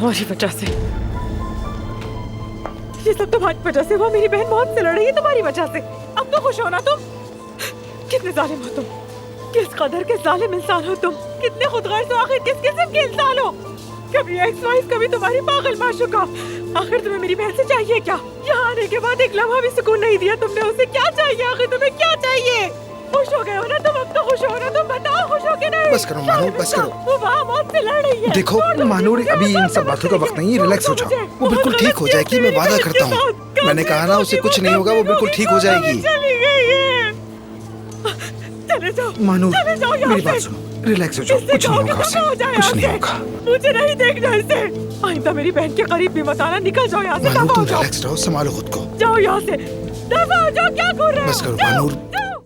तुम्हारी वजह से, ये सब तुम्हारी वजह से हुआ। मेरी बहन मौत से लड़ रही है तुम्हारी वजह से। अब तो खुश हो ना तुम। कितने जालिम हो तुम, किस कदर के जालिम इंसान हो तुम, कितने खुदगर्ज हो। आखिर किस किस्म के इंसान हो? कभी एक्स वाइफ, कभी तुम्हारी पागल माशूका। आखिर तुम्हें मेरी बहन से चाहिए क्या? यहाँ आने के बाद एक लम्हा भी सुकून नहीं दिया तुमने उसे। क्या चाहिए आखिर तुम्हें, क्या चाहिए? खुश हो गए हो ना तुम? अब तो खुश हो ना तुम? बताओ खुश हो के नहीं? बस करो मानूर, बस करो। वो वहाँ मौत से लड़ रही है। देखो मानूर, अभी इन सब बातों का वक्त नहीं है, रिलैक्स हो जाओ। वो बिल्कुल ठीक हो जाएगी, मैं वादा करता हूँ। मैंने कहा ना उसे कुछ नहीं होगा, वो बिल्कुल ठीक हो जाएगी। चली गई है। चले जाओ मानूर, चले जाओ यहाँ मेरी बात से। सुनो, रिलैक्स हो जाओ। कुछ नहीं होगा उसे, कुछ नहीं होगा। मुझे नहीं देखना इसे। आइंदा मेरी बहन के करीब भी मत आना। निकल जाओ यहाँ से। मानूर दफा तुम हो जाओ। रिलैक्स रहो, संभालो खुद को। जाओ यहाँ से, दफा हो जाओ। क्या कर रहे हो? बस करो मानूर,